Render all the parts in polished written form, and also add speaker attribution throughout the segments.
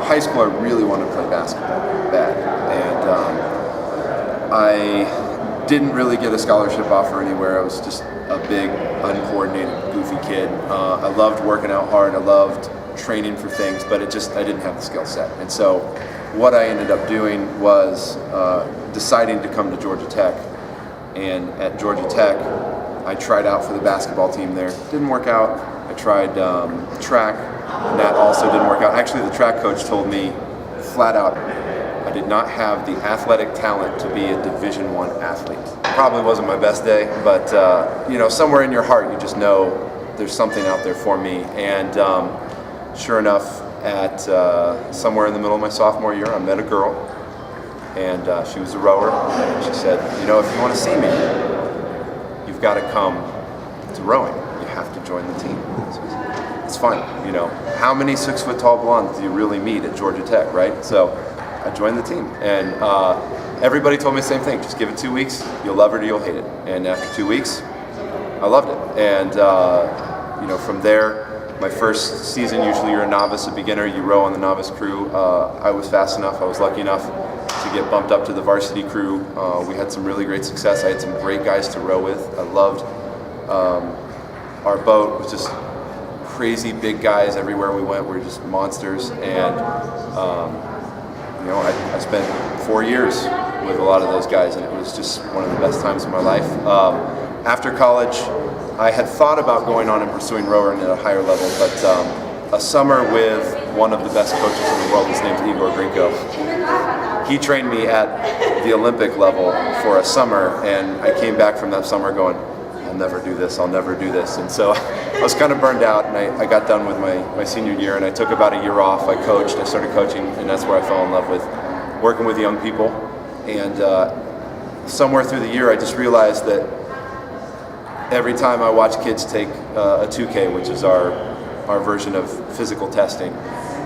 Speaker 1: high school, I really wanted to play basketball bad, and I didn't really get a scholarship offer anywhere. I was just a big, uncoordinated, goofy kid. I loved working out hard. I loved training for things, but I didn't have the skill set. And so what I ended up doing was deciding to come to Georgia Tech. And at Georgia Tech, I tried out for the basketball team there. Didn't work out. I tried track, and that also didn't work out. Actually, the track coach told me flat out, I did not have the athletic talent to be a Division I athlete. Probably wasn't my best day, but somewhere in your heart, you just know there's something out there for me. And sure enough, at somewhere in the middle of my sophomore year, I met a girl, and she was a rower. And she said, if you want to see me, you've got to come to rowing. You have to join the team. So it's fun. How many 6-foot-tall blondes do you really meet at Georgia Tech, right? So I joined the team, and everybody told me the same thing. Just give it 2 weeks. You'll love it or you'll hate it. And after 2 weeks, I loved it. And from there, my first season, usually you're a novice, a beginner, you row on the novice crew. I was fast enough, I was lucky enough to get bumped up to the varsity crew. We had some really great success. I had some great guys to row with. I loved our boat. Was just crazy big guys everywhere we went. We were just monsters. And I spent 4 years with a lot of those guys, and it was just one of the best times of my life. After college, I had thought about going on and pursuing rowing at a higher level, but a summer with one of the best coaches in the world, his name's Igor Grinko. He trained me at the Olympic level for a summer, and I came back from that summer going, I'll never do this, I'll never do this. And so I was kind of burned out, and I got done with my senior year, and I took about a year off. I started coaching, and that's where I fell in love with working with young people. And somewhere through the year, I just realized that every time I watch kids take a 2K, which is our version of physical testing,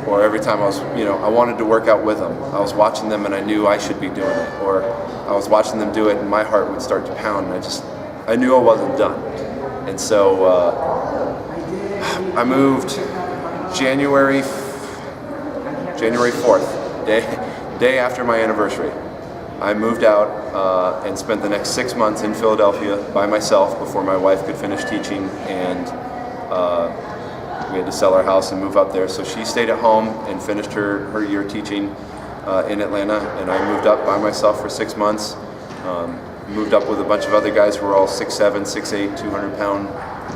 Speaker 1: or every time I wanted to work out with them. I was watching them and I knew I should be doing it, or I was watching them do it and my heart would start to pound, and I knew I wasn't done. And so I moved January 4th, day after my anniversary. I moved out and spent the next 6 months in Philadelphia by myself before my wife could finish teaching, and we had to sell our house and move up there. So she stayed at home and finished her year teaching in Atlanta, and I moved up by myself for 6 months. Moved up with a bunch of other guys who were all 6'7", 6'8", 200-pound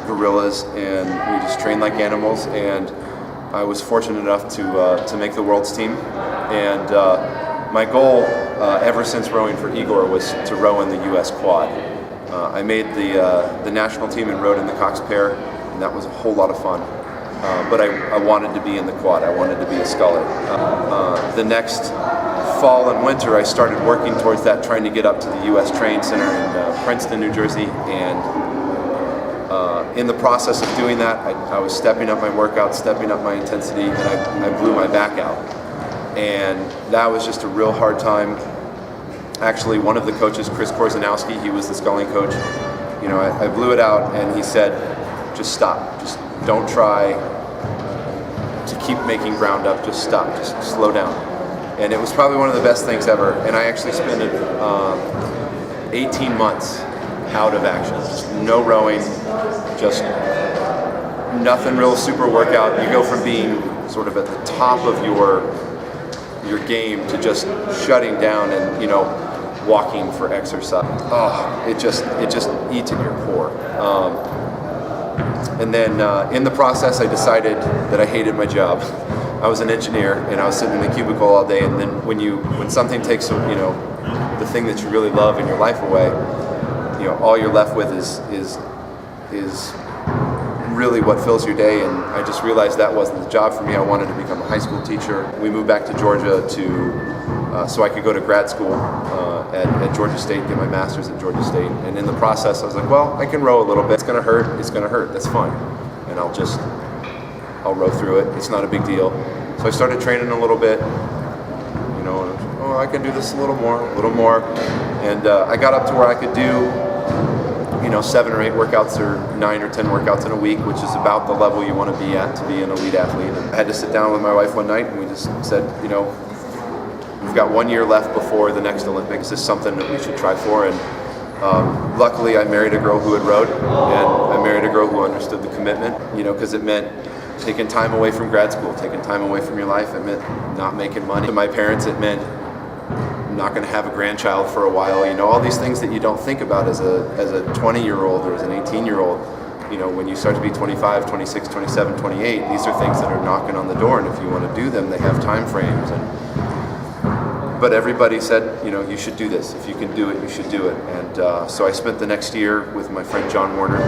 Speaker 1: gorillas, and we just trained like animals. And I was fortunate enough to make the world's team. And my goal ever since rowing for Igor was to row in the U.S. quad. I made the national team and rowed in the Cox pair, and that was a whole lot of fun. But I wanted to be in the quad. I wanted to be a sculler. The next fall and winter, I started working towards that, trying to get up to the U.S. Training Center in Princeton, New Jersey. And in the process of doing that, I was stepping up my workouts, stepping up my intensity, and I blew my back out. And that was just a real hard time. Actually, one of the coaches, Chris Korzanowski, he was the sculling coach. I blew it out, and he said, just stop. Just don't try to keep making ground up. Just stop. Just slow down. And it was probably one of the best things ever. And I actually spent 18 months out of action. Just no rowing, just nothing real super workout. You go from being sort of at the top of your game to just shutting down and walking for exercise. Oh, it just eats at your core. And then in the process, I decided that I hated my job. I was an engineer, and I was sitting in the cubicle all day. And then when something takes the thing that you really love in your life away, all you're left with is really what fills your day. And I just realized that wasn't the job for me. I wanted to become a high school teacher. We moved back to Georgia so I could go to grad school at Georgia State, get my master's at Georgia State. And in the process, I was like, well, I can row a little bit. It's gonna hurt. That's fine. And I'll row through it. It's not a big deal. So I started training a little bit. I can do this a little more. And I got up to where I could do, 7 or 8 workouts or 9 or 10 workouts in a week, which is about the level you want to be at to be an elite athlete. And I had to sit down with my wife one night and we just said, we've got 1 year left before the next Olympics. This is something that we should try for. And luckily I married a girl who had rowed, and I married a girl who understood the commitment, because it meant taking time away from grad school, taking time away from your life. It meant not making money. To my parents, it meant not going to have a grandchild for a while. All these things that you don't think about as a 20-year-old or as an 18-year-old. When you start to be 25, 26, 27, 28, these are things that are knocking on the door, and if you want to do them, they have time frames. But everybody said, you should do this. If you can do it, you should do it. And so I spent the next year with my friend John Warner,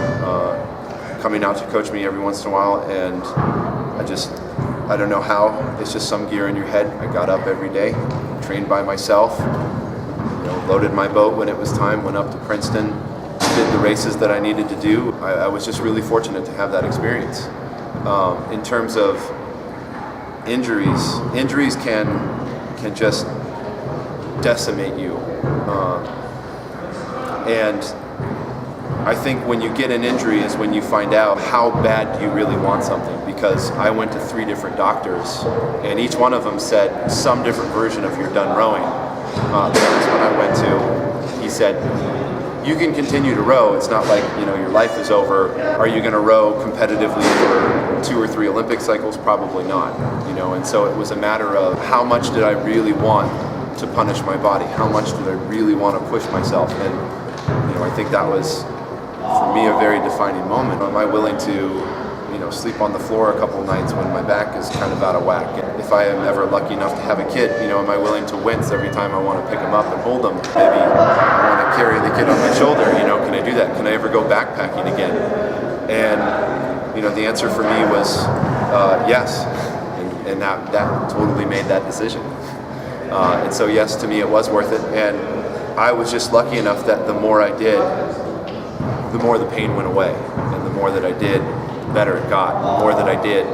Speaker 1: coming out to coach me every once in a while, and I don't know how, it's just some gear in your head. I got up every day, trained by myself, loaded my boat when it was time, went up to Princeton, did the races that I needed to do. I was just really fortunate to have that experience. In terms of injuries can just decimate you. And I think when you get an injury is when you find out how bad you really want something, because I went to 3 different doctors and each one of them said some different version of "you're done rowing." The first one I went to, he said, "You can continue to row. It's not like your life is over. Are you going to row competitively for 2 or 3 Olympic cycles? Probably not." And so it was a matter of how much did I really want to punish my body? How much did I really want to push myself? And I think that was, for me, a very defining moment. Am I willing to sleep on the floor a couple nights when my back is kind of out of whack? And if I am ever lucky enough to have a kid, am I willing to wince every time I want to pick him up and hold him? Maybe I want to carry the kid on my shoulder. Can I do that? Can I ever go backpacking again? And the answer for me was yes, and that totally made that decision. And so yes, to me it was worth it. And I was just lucky enough that the more I did, the more the pain went away, and the more that I did, the better it got. The more that I did,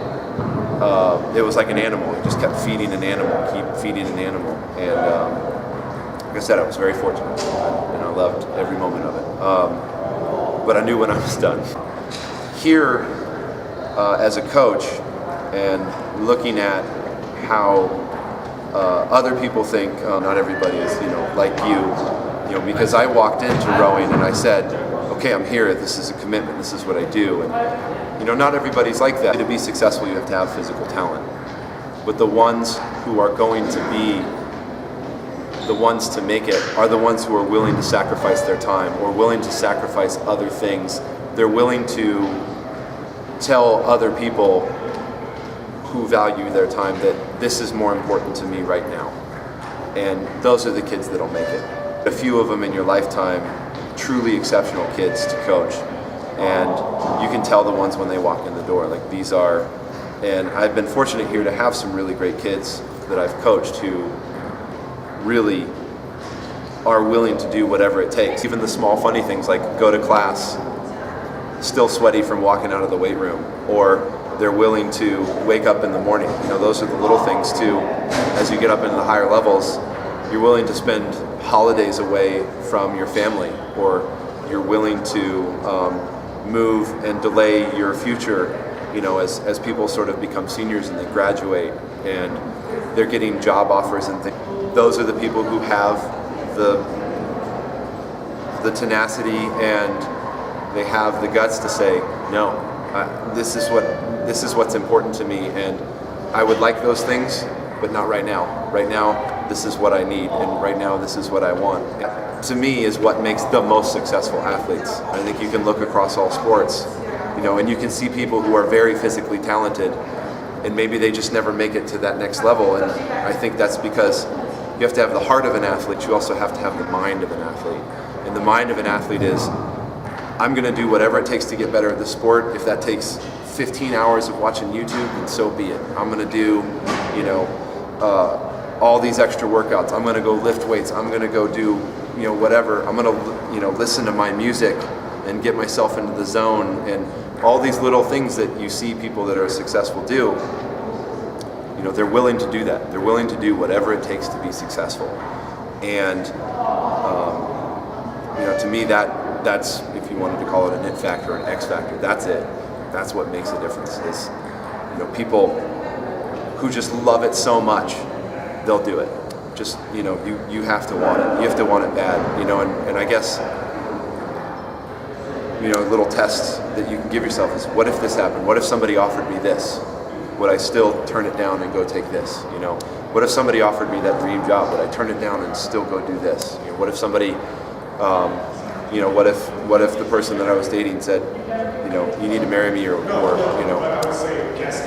Speaker 1: it was like an animal. I just kept feeding an animal, and like I said, I was very fortunate, and I loved every moment of it. But I knew when I was done. Here, as a coach, and looking at how other people think, not everybody is like you, because I walked into rowing and I said, okay, I'm here, this is a commitment, this is what I do. And not everybody's like that. To be successful, you have to have physical talent. But the ones who are going to be the ones to make it are the ones who are willing to sacrifice their time, or willing to sacrifice other things. They're willing to tell other people who value their time that this is more important to me right now. And those are the kids that'll make it. A few of them in your lifetime, truly exceptional kids to coach. And you can tell the ones when they walk in the door, like these are, and I've been fortunate here to have some really great kids that I've coached who really are willing to do whatever it takes. Even the small funny things like go to class still sweaty from walking out of the weight room, or they're willing to wake up in the morning. Those are the little things too. As you get up into the higher levels, you're willing to spend holidays away from your family, or you're willing to move and delay your future, as people sort of become seniors and they graduate and they're getting job offers and things. Those are the people who have the tenacity and they have the guts to say, no, this is what's important to me, and I would like those things, but not right now. Right now, this is what I need, and right now, this is what I want. To me, is what makes the most successful athletes. I think you can look across all sports, and you can see people who are very physically talented, and maybe they just never make it to that next level. And I think that's because you have to have the heart of an athlete. You also have to have the mind of an athlete. And the mind of an athlete is, I'm going to do whatever it takes to get better at this sport. If that takes 15 hours of watching YouTube, then so be it. I'm going to do, all these extra workouts. I'm going to go lift weights. I'm going to go do, whatever. I'm going to, listen to my music and get myself into the zone, and all these little things that you see people that are successful do. They're willing to do that. They're willing to do whatever it takes to be successful. And to me, that's, if you wanted to call it an it factor or an X factor. That's it. That's what makes a difference. Is, people who just love it so much, they'll do it. Just, you have to want it. You have to want it bad, and I guess, little tests that you can give yourself is, what if this happened? What if somebody offered me this? Would I still turn it down and go take this? What if somebody offered me that dream job? Would I turn it down and still go do this? What if somebody, what if the person that I was dating said, you need to marry me or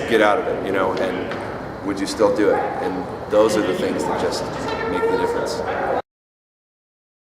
Speaker 1: get out of it, and would you still do it? And those are the things that just make the difference.